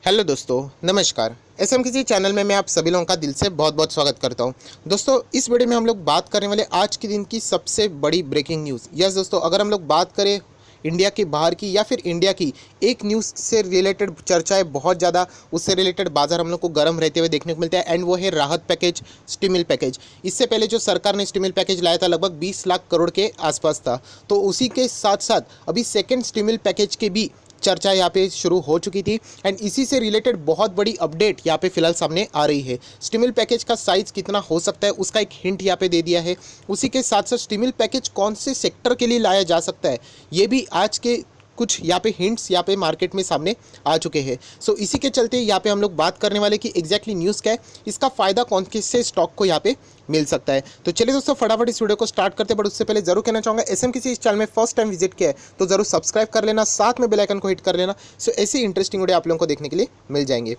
Hello दोस्तों, नमस्कार। SM किसी चैनल में मैं आप सभी लोगों का दिल से बहुत बहुत स्वागत करता हूं। दोस्तों, इस वीडियो में हम लोग बात करने वाले आज के दिन की सबसे बड़ी ब्रेकिंग न्यूज़। यस दोस्तों, अगर हम लोग बात करें इंडिया के बाहर की या फिर इंडिया की, एक न्यूज़ से रिलेटेड चर्चाएं बहुत ज़्यादा, उससे रिलेटेड बाजार हम लोग को गर्म रहते हुए देखने को मिलता है एंड वो है राहत पैकेज, स्टिमुलस पैकेज। इससे पहले जो सरकार ने स्टिमुलस पैकेज लाया था लगभग 20 लाख करोड़ के आसपास था, तो उसी के साथ साथ अभी सेकेंड स्टिमुलस पैकेज के भी चर्चा यहाँ पे शुरू हो चुकी थी एंड इसी से रिलेटेड बहुत बड़ी अपडेट यहाँ पे फिलहाल सामने आ रही है। स्टिमुलस पैकेज का साइज कितना हो सकता है उसका एक हिंट यहाँ पे दे दिया है। उसी के साथ साथ स्टिमुलस पैकेज कौन से सेक्टर के लिए लाया जा सकता है, ये भी आज के कुछ यहाँ पे हिंट्स यहाँ पे मार्केट में सामने आ चुके हैं। सो इसी के चलते यहाँ पे हम लोग बात करने वाले कि एग्जैक्टली न्यूज़ क्या है, इसका फ़ायदा कौन किससे स्टॉक को यहाँ पे मिल सकता है। तो चलिए दोस्तों, फटाफट इस वीडियो को स्टार्ट करते हैं। बट उससे पहले जरूर कहना चाहूँगा, एसएम किसी इस चैनल में फर्स्ट टाइम विजिट किया है तो जरूर सब्सक्राइब कर लेना, साथ में बेल आइकन को हिट कर लेना। सो ऐसी इंटरेस्टिंग वीडियो आप लोगों को देखने के लिए मिल जाएंगे।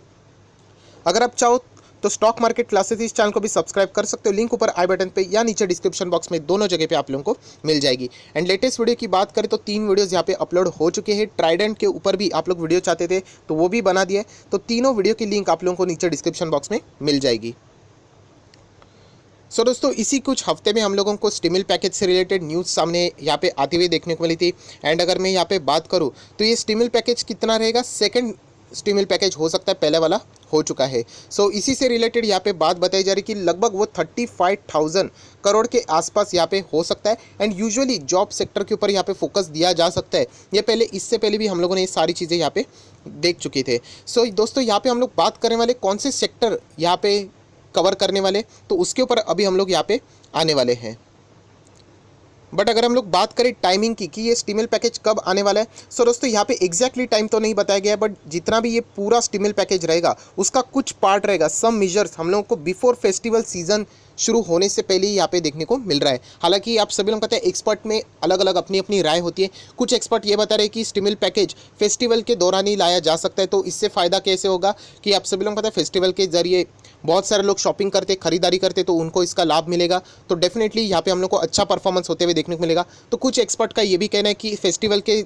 अगर आप चाहो तो स्टॉक मार्केट क्लासेस इस चैनल को भी सब्सक्राइब कर सकते हो, लिंक ऊपर आई बटन पे या नीचे डिस्क्रिप्शन बॉक्स में, दोनों जगह पे आप लोगों को मिल जाएगी। एंड लेटेस्ट वीडियो की बात करें तो 3 वीडियोस यहाँ पे अपलोड हो चुके हैं। ट्राइडेंट के ऊपर भी आप लोग वीडियो चाहते थे तो वो भी बना दिया है, तो तीनों वीडियो की लिंक आप लोगों को नीचे डिस्क्रिप्शन बॉक्स में मिल जाएगी। सो दोस्तों, इसी कुछ हफ्ते में हम लोगों को स्टिमुलस पैकेज से रिलेटेड न्यूज़ सामने यहाँ पे आती हुई देखने को मिली थी। एंड अगर मैं यहाँ पे बात करूँ तो ये स्टिमुलस पैकेज कितना रहेगा, सेकंड स्टिमुलस पैकेज हो सकता है, पहले वाला हो चुका है। सो इसी से रिलेटेड यहाँ पे बात बताई जा रही कि लगभग वो 35,000 करोड़ के आसपास यहाँ पे हो सकता है। एंड यूजुअली जॉब सेक्टर के ऊपर यहाँ पे फोकस दिया जा सकता है। ये पहले, इससे पहले भी हम लोगों ने ये सारी चीज़ें यहाँ पे देख चुके थे। सो दोस्तों, यहाँ पे हम लोग बात करने वाले कौन से सेक्टर यहाँ पे कवर करने वाले, तो उसके ऊपर अभी हम लोग यहाँ पे आने वाले हैं। बट अगर हम लोग बात करें टाइमिंग की कि ये स्टिमुलस पैकेज कब आने वाला है, सो दोस्तों यहाँ पे एग्जैक्टली टाइम तो नहीं बताया गया है, बट जितना भी ये पूरा स्टिमुलस पैकेज रहेगा उसका कुछ पार्ट रहेगा, सम मेजर्स हम लोगों को बिफोर फेस्टिवल सीजन शुरू होने से पहले ही यहाँ पे देखने को मिल रहा है। हालांकि आप सभी लोग पता है एक्सपर्ट में अलग अलग अपनी अपनी राय होती है। कुछ एक्सपर्ट ये बता रहे हैं कि स्टिमुलस पैकेज फेस्टिवल के दौरान ही लाया जा सकता है। तो इससे फ़ायदा कैसे होगा कि आप सभी लोग पता है फेस्टिवल के जरिए बहुत सारे लोग शॉपिंग करते, खरीदारी करते, तो उनको इसका लाभ मिलेगा। तो डेफिनेटली यहाँ पे हम लोग को अच्छा परफॉर्मेंस होते हुए देखने को मिलेगा। तो कुछ एक्सपर्ट का ये भी कहना है कि फेस्टिवल के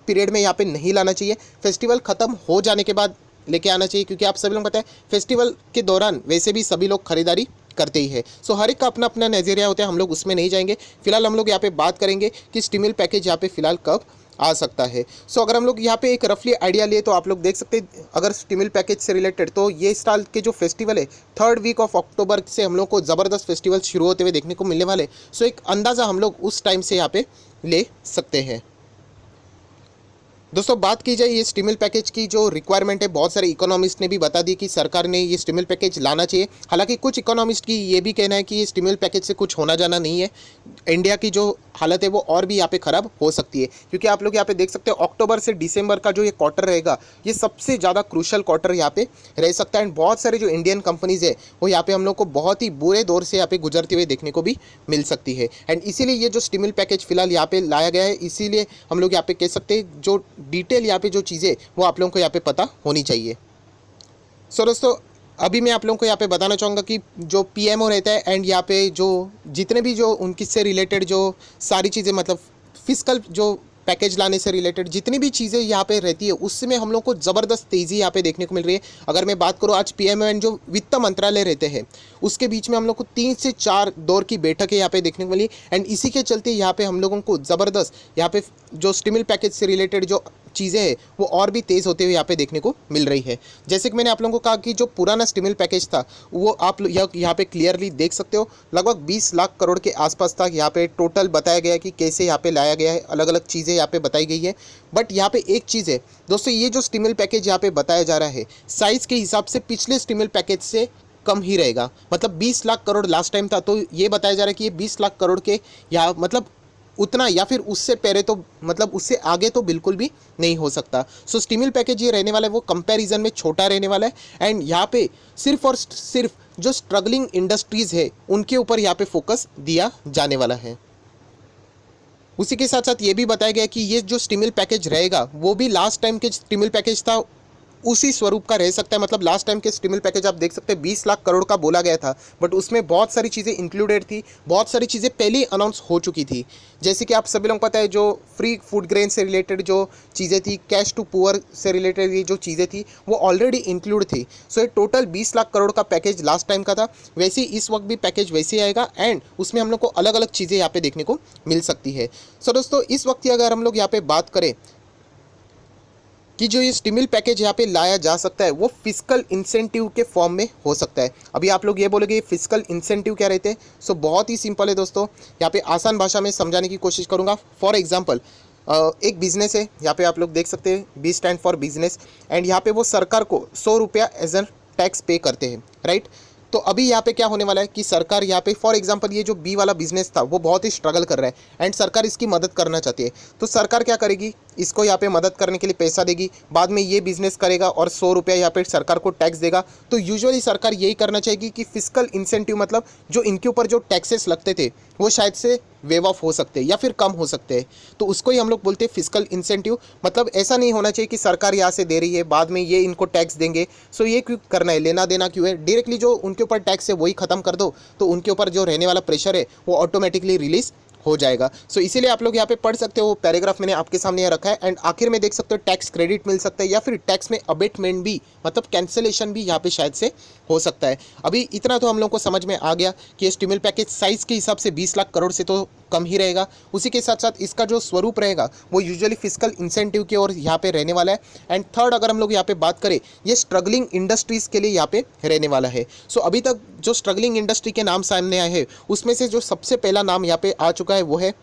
पीरियड में यहाँ पे नहीं लाना चाहिए, फेस्टिवल ख़त्म हो जाने के बाद लेके आना चाहिए, क्योंकि आप सभी लोग पता है फेस्टिवल के दौरान वैसे भी सभी लोग खरीदारी करते ही है। सो हर एक का अपना अपना नज़रिया होता है, हम लोग उसमें नहीं जाएंगे। फिलहाल हम लोग यहाँ पे बात करेंगे कि स्टिमुलस पैकेज यहाँ पे फिलहाल कब आ सकता है। सो अगर हम लोग यहाँ पे एक रफली आइडिया लिए तो आप लोग देख सकते हैं, अगर स्टिमुलस पैकेज से रिलेटेड, तो ये साल के जो फेस्टिवल है 3rd वीक ऑफ अक्टूबर से हम लोग को ज़बरदस्त फेस्टिवल शुरू होते हुए देखने को मिलने वाले। सो एक अंदाज़ा हम लोग उस टाइम से यहाँ पे ले सकते हैं। दोस्तों, बात की जाए ये स्टिमुलस पैकेज की जो रिक्वायरमेंट है, बहुत सारे इकोनॉमिस्ट ने भी बता दी कि सरकार ने ये स्टिमुलस पैकेज लाना चाहिए। हालांकि कुछ इकोनॉमिस्ट की ये भी कहना है कि ये स्टिमुलस पैकेज से कुछ होना जाना नहीं है, इंडिया की जो हालत है वो और भी यहाँ पे ख़राब हो सकती है। क्योंकि आप लोग यहाँ पे देख सकते हो अक्टूबर से दिसंबर का जो ये क्वार्टर रहेगा, ये सबसे ज़्यादा क्रूशल क्वार्टर यहाँ पे रह सकता है। एंड बहुत सारे जो इंडियन कंपनीज़ है वो यहाँ पे हम लोग को बहुत ही बुरे दौर से यहाँ पे गुजरते हुए देखने को भी मिल सकती है। एंड इसीलिए ये जो स्टिमुलस पैकेज फिलहाल यहाँ पे लाया गया है, इसीलिए हम लोग यहाँ पे कह सकते हैं जो डिटेल यहाँ पे जो चीज़ें वो आप लोगों को यहाँ पे पता होनी चाहिए। सो दोस्तों, अभी मैं आप लोगों को यहाँ पे बताना चाहूँगा कि जो पीएमओ रहता है एंड यहाँ पे जो जितने भी जो उनकी से रिलेटेड जो सारी चीज़ें, मतलब फिजिकल जो पैकेज लाने से रिलेटेड जितनी भी चीज़ें यहाँ पे रहती है, उसमें हम लोग को ज़बरदस्त तेज़ी यहाँ पे देखने को मिल रही है। अगर मैं बात करूँ आज पीएमओ एंड जो वित्त मंत्रालय रहते हैं उसके बीच में हम लोग को 3 से 4 दौर की बैठकें यहाँ पे देखने को मिली। एंड इसी के चलते यहाँ पे हम लोगों को ज़बरदस्त यहाँ पे जो स्टिमुलस पैकेज से रिलेटेड जो चीज़ें हैं वो और भी तेज़ होते हुए यहाँ पे देखने को मिल रही है। जैसे कि मैंने आप लोगों को कहा कि जो पुराना स्टिमुलस पैकेज था वो आप यहाँ पे क्लियरली देख सकते हो, लगभग 20 लाख करोड़ के आसपास था। यहाँ पे टोटल बताया गया है कि कैसे यहाँ पे लाया गया है, अलग अलग चीज़ें यहाँ पे बताई गई है। बट यहाँ पे एक चीज़ है दोस्तों, ये जो स्टिमुलस पैकेज यहाँ पे बताया जा रहा है साइज़ के हिसाब से पिछले स्टिमुलस पैकेज से कम ही रहेगा। मतलब 20 लाख करोड़ लास्ट टाइम था, तो ये बताया जा रहा है कि ये 20 लाख करोड़ के या मतलब उतना या फिर उससे पहले, तो मतलब उससे आगे तो बिल्कुल भी नहीं हो सकता। सो स्टिमुलस पैकेज ये रहने वाला है वो कंपैरिजन में छोटा रहने वाला है। एंड यहाँ पे सिर्फ और सिर्फ जो स्ट्रगलिंग इंडस्ट्रीज़ है उनके ऊपर यहाँ पे फोकस दिया जाने वाला है। उसी के साथ साथ ये भी बताया गया कि ये जो स्टिमुलस पैकेज रहेगा वो भी लास्ट टाइम के स्टिमुलस पैकेज था उसी स्वरूप का रह सकता है। मतलब लास्ट टाइम के स्टिमुलस पैकेज आप देख सकते हैं 20 लाख करोड़ का बोला गया था, बट उसमें बहुत सारी चीज़ें इंक्लूडेड थी, बहुत सारी चीज़ें पहले ही अनाउंस हो चुकी थी। जैसे कि आप सभी लोगों को पता है, जो फ्री फूड ग्रेन से रिलेटेड जो चीज़ें थी, कैश टू पुअर से रिलेटेड ये जो चीज़ें थी, वो ऑलरेडी इंक्लूड थी। सो ये टोटल 20 लाख करोड़ का पैकेज लास्ट टाइम का था, वैसे ही इस वक्त भी पैकेज वैसे ही आएगा, एंड उसमें हम लोग को अलग अलग चीज़ें यहाँ पे देखने को मिल सकती है। सो दोस्तों, इस वक्त की अगर हम लोग यहाँ पे बात करें कि जो ये स्टिमुल पैकेज यहाँ पे लाया जा सकता है, वो फिस्कल इंसेंटिव के फॉर्म में हो सकता है। अभी आप लोग ये बोलोगे फिस्कल इंसेंटिव क्या रहते हैं, सो बहुत ही सिंपल है दोस्तों, यहाँ पे आसान भाषा में समझाने की कोशिश करूँगा। फॉर एग्जांपल, एक बिजनेस है, यहाँ पे आप लोग देख सकते हैं B stand for business, and यहाँ पे वो सरकार को 100 रुपया एज एन टैक्स पे करते हैं, राइट। तो अभी यहाँ पे क्या होने वाला है कि सरकार यहाँ पे फॉर एग्जांपल ये जो बी वाला बिजनेस था वो बहुत ही स्ट्रगल कर रहा है एंड सरकार इसकी मदद करना चाहती है। तो सरकार क्या करेगी, इसको यहाँ पे मदद करने के लिए पैसा देगी, बाद में ये बिजनेस करेगा और 100 रुपया यहाँ पे सरकार को टैक्स देगा। तो यूजुअली सरकार यही करना चाहेगी कि फिस्कल इंसेंटिव, मतलब जो इनके ऊपर जो टैक्सेस लगते थे वो शायद से वेव ऑफ हो सकते हैं या फिर कम हो सकते हैं। तो उसको ही हम लोग बोलते हैं फिस्कल इंसेंटिव। मतलब ऐसा नहीं होना चाहिए कि सरकार यहाँ से दे रही है, बाद में ये इनको टैक्स देंगे, सो ये क्यों करना है, लेना देना क्यों है, डायरेक्टली जो उनके ऊपर टैक्स है वही ख़त्म कर दो, तो उनके ऊपर जो रहने वाला प्रेशर है वो ऑटोमेटिकली रिलीज हो जाएगा। सो इसीलिए आप लोग यहाँ पे पढ़ सकते हो, पैराग्राफ मैंने आपके सामने यहाँ रखा है, एंड आखिर में देख सकते हो टैक्स क्रेडिट मिल सकता है या फिर टैक्स में अबेटमेंट भी, मतलब कैंसिलेशन भी यहाँ पे शायद से हो सकता है। अभी इतना तो हम लोग को समझ में आ गया कि स्टिमुल पैकेज साइज़ के हिसाब से 20 लाख करोड़ से तो कम ही रहेगा, उसी के साथ साथ इसका जो स्वरूप रहेगा वो यूजुअली फिस्कल इंसेंटिव की ओर यहाँ पे रहने वाला है। एंड थर्ड, अगर हम लोग यहाँ पे बात करें, ये स्ट्रगलिंग इंडस्ट्रीज़ के लिए यहाँ पे रहने वाला है। सो अभी तक जो स्ट्रगलिंग इंडस्ट्री के नाम सामने आए हैं, उसमें से जो सबसे पहला नाम यहाँ पे आ चुका है वो है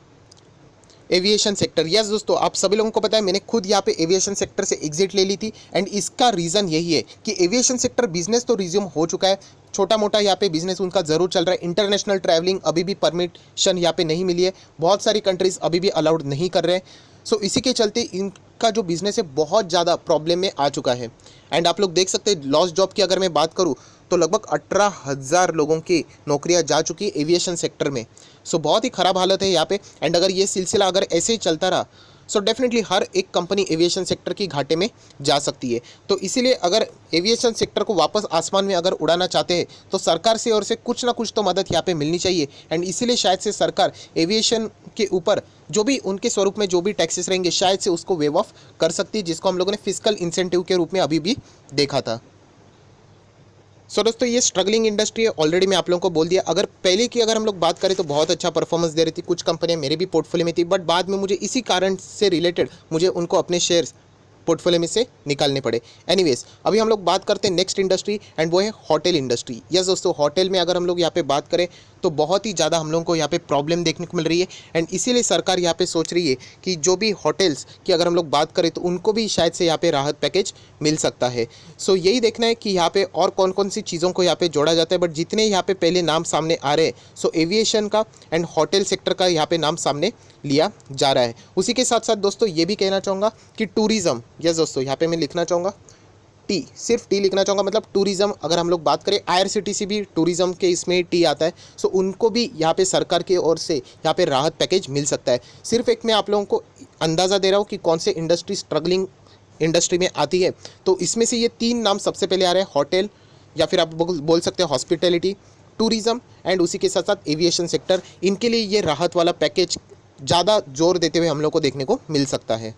एविएशन सेक्टर। यस दोस्तों, आप सभी लोगों को पता है मैंने खुद यहाँ पे एविएशन सेक्टर से एग्जिट ले ली थी, एंड इसका रीज़न यही है कि एविएशन सेक्टर बिजनेस तो रिज्यूम हो चुका है, छोटा मोटा यहाँ पे बिजनेस उनका ज़रूर चल रहा है। इंटरनेशनल ट्रैवलिंग अभी भी परमिशन यहाँ पे नहीं मिली है, बहुत सारी कंट्रीज़ अभी भी अलाउड नहीं कर रहे हैं। सो इसी के चलते इनका जो बिज़नेस है बहुत ज़्यादा प्रॉब्लम में आ चुका है। एंड आप लोग देख सकते हैं लॉस्ट जॉब की अगर मैं बात करूँ तो लगभग 18,000 लोगों की नौकरियां जा चुकी है एविएशन सेक्टर में। सो बहुत ही ख़राब हालत है यहाँ पे, एंड अगर ये सिलसिला अगर ऐसे ही चलता रहा सो डेफिनेटली हर एक कंपनी एविएशन सेक्टर की घाटे में जा सकती है। तो इसीलिए अगर एविएशन सेक्टर को वापस आसमान में अगर उड़ाना चाहते हैं तो सरकार से और से कुछ ना कुछ तो मदद यहाँ पे मिलनी चाहिए, एंड इसीलिए शायद से सरकार एविएशन के ऊपर जो भी उनके स्वरूप में जो भी टैक्सेस रहेंगे शायद से उसको वेव ऑफ कर सकती है, जिसको हम लोगों ने फिस्कल इंसेंटिव के रूप में अभी भी देखा था। सो दोस्तों, ये स्ट्रगलिंग इंडस्ट्री है, ऑलरेडी मैं आप लोगों को बोल दिया। अगर पहले की अगर हम लोग बात करें तो बहुत अच्छा परफॉर्मेंस दे रही थी, कुछ कंपनियां मेरे भी पोर्टफोलियो में थी, बट बाद में मुझे इसी कारण से रिलेटेड मुझे उनको अपने शेयर्स पोर्टफोलियो में से निकालने पड़े। एनीवेज, अभी हम लोग बात करते हैं नेक्स्ट इंडस्ट्री, एंड वो है होटल इंडस्ट्री। यस दोस्तों, होटल में अगर हम लोग यहाँ पे बात करें तो बहुत ही ज़्यादा हम लोगों को यहाँ पे प्रॉब्लम देखने को मिल रही है, एंड इसीलिए सरकार यहाँ पे सोच रही है कि जो भी होटल्स की अगर हम लोग बात करें तो उनको भी शायद से यहाँ पे राहत पैकेज मिल सकता है। सो यही देखना है कि यहाँ पे और कौन कौन सी चीज़ों को यहाँ पे जोड़ा जाता है, बट जितने यहाँ पे पहले नाम सामने आ रहे हैं, सो एविएशन का एंड होटल सेक्टर का यहाँ पे नाम सामने लिया जा रहा है। उसी के साथ साथ दोस्तों ये भी कहना चाहूँगा कि टूरिज़्म, यस दोस्तों यहाँ पे मैं लिखना चाहूँगा टी, सिर्फ टी लिखना चाहूँगा, मतलब टूरिज़्म अगर हम लोग बात करें, IRCTC भी टूरिज़्म के इसमें टी आता है, सो उनको भी यहाँ पे सरकार की ओर से यहाँ पे राहत पैकेज मिल सकता है। सिर्फ एक मैं आप लोगों को अंदाज़ा दे रहा हूँ कि कौन से इंडस्ट्री स्ट्रगलिंग इंडस्ट्री में आती है। तो इसमें से ये 3 नाम सबसे पहले आ रहे हैं, होटल या फिर आप बोल सकते हैं हॉस्पिटैलिटी, टूरिज़्म एंड उसी के साथ साथ एविएशन सेक्टर। इनके लिए ये राहत वाला पैकेज ज़्यादा जोर देते हुए हम लोग को देखने को मिल सकता है।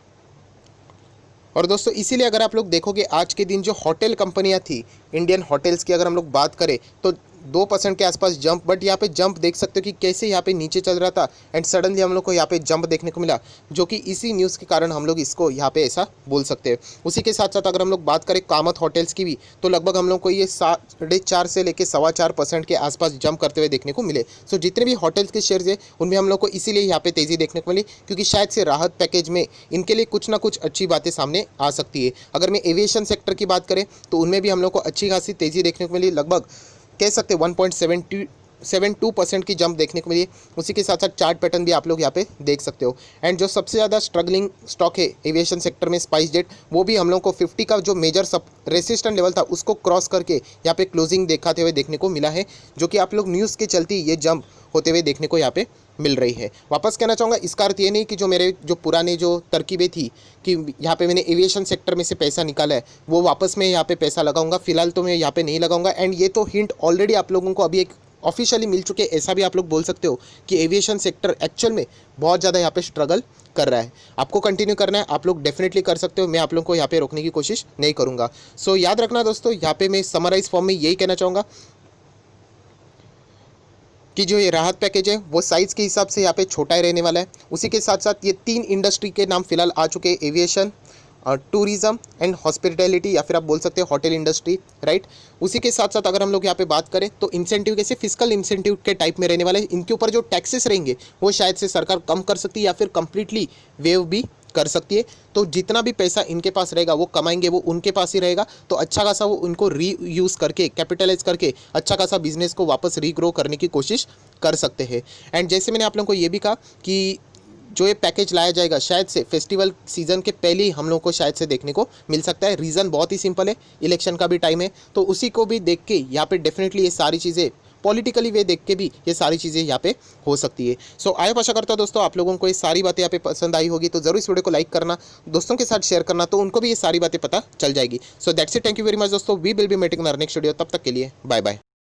और दोस्तों इसीलिए अगर आप लोग देखोगे आज के दिन जो होटल कंपनियां थी, इंडियन होटल्स की अगर हम लोग बात करें तो 2% के आसपास जंप, बट यहाँ पे जंप देख सकते हो कि कैसे यहाँ पे नीचे चल रहा था एंड सडनली हम लोग को यहाँ पे जंप देखने को मिला, जो कि इसी न्यूज़ के कारण हम लोग इसको यहाँ पे ऐसा बोल सकते हैं। उसी के साथ साथ अगर हम लोग बात करें कामत होटल्स की भी, तो लगभग हम लोग को ये 4.5 से लेकर 4.25% के आसपास जंप करते हुए देखने को मिले। सो जितने भी होटल्स के शेयर्स है उनमें हम लोग को इसीलिए यहाँ पे तेज़ी देखने को मिली, क्योंकि शायद से राहत पैकेज में इनके लिए कुछ ना कुछ अच्छी बातें सामने आ सकती है। अगर मैं एविएशन सेक्टर की बात करें तो उनमें भी हम लोग को अच्छी खासी तेज़ी देखने को मिली, लगभग कह सकते 1.72 72% की जंप देखने को मिली है। उसी के साथ साथ चार्ट पैटर्न भी आप लोग यहाँ पे देख सकते हो। एंड जो सबसे ज़्यादा स्ट्रगलिंग स्टॉक है एविएशन सेक्टर में, स्पाइस जेट, वो भी हम लोग को 50 का जो मेजर सब रेसिस्टेंट लेवल था उसको क्रॉस करके यहाँ पे क्लोजिंग दिखाते हुए देखने को मिला है, जो कि आप लोग न्यूज़ के चलती ये जंप होते हुए देखने को यहाँ पे मिल रही है। वापस कहना चाहूँगा, इसका अर्थ ये नहीं कि जो मेरे जो पुराने जो तरकीबें थी कि यहाँ पे मैंने एविएशन सेक्टर में से पैसा निकाला है वो वापस मैं यहाँ पे पैसा लगाऊंगा, फिलहाल तो मैं यहाँ पे नहीं लगाऊंगा। एंड ये तो हिंट ऑलरेडी आप लोगों को अभी एक ऑफिशियली मिल चुके हैं, ऐसा भी आप लोग बोल सकते हो कि एविएशन सेक्टर एक्चुअल में बहुत ज़्यादा यहाँ पे स्ट्रगल कर रहा है। आपको कंटिन्यू करना है, आप लोग डेफिनेटली कर सकते हो, मैं आप लोगों को यहाँ पे रोकने की कोशिश नहीं करूँगा। सो याद रखना दोस्तों, यहाँ पे मैं समराइज फॉर्म में यही कहना चाहूँगा कि जो ये राहत पैकेज है वो साइज़ के हिसाब से यहाँ पे छोटा ही रहने वाला है। उसी के साथ साथ ये 3 इंडस्ट्री के नाम फिलहाल आ चुके हैं, एविएशन, टूरिज़्म एंड हॉस्पिटैलिटी, या फिर आप बोल सकते हैं होटल इंडस्ट्री, राइट। उसी के साथ साथ अगर हम लोग यहाँ पे बात करें तो इंसेंटिव कैसे फिजिकल इंसेंटिव के टाइप में रहने वाले हैं। इनके ऊपर जो टैक्सेस रहेंगे वो शायद से सरकार कम कर सकती है या फिर कंप्लीटली वेव भी कर सकती है। तो जितना भी पैसा इनके पास रहेगा वो कमाएंगे, वो उनके पास ही रहेगा। तो अच्छा खासा वो उनको री यूज़ करके, कैपिटलाइज करके अच्छा खासा बिजनेस को वापस रीग्रो करने की कोशिश कर सकते हैं। एंड जैसे मैंने आप लोगों को ये भी कहा कि जो ये पैकेज लाया जाएगा शायद से फेस्टिवल सीजन के पहले ही हम लोगों को शायद से देखने को मिल सकता है। रीज़न बहुत ही सिंपल है, इलेक्शन का भी टाइम है, तो उसी को भी देख के यहाँ पे डेफिनेटली ये सारी चीज़ें पॉलिटिकली वे देख के भी ये सारी चीज़ें यहाँ पे हो सकती है। सो आई आशा करता हूँ दोस्तों आप लोगों को ये सारी बातें यहाँ पे पसंद आई होगी, तो ज़रूर इस वीडियो को लाइक करना, दोस्तों के साथ शेयर करना, तो उनको भी ये सारी बातें पता चल जाएगी। So that's it, thank you very much दोस्तों, we will be meeting in our next video. तब तक के लिए बाय बाय।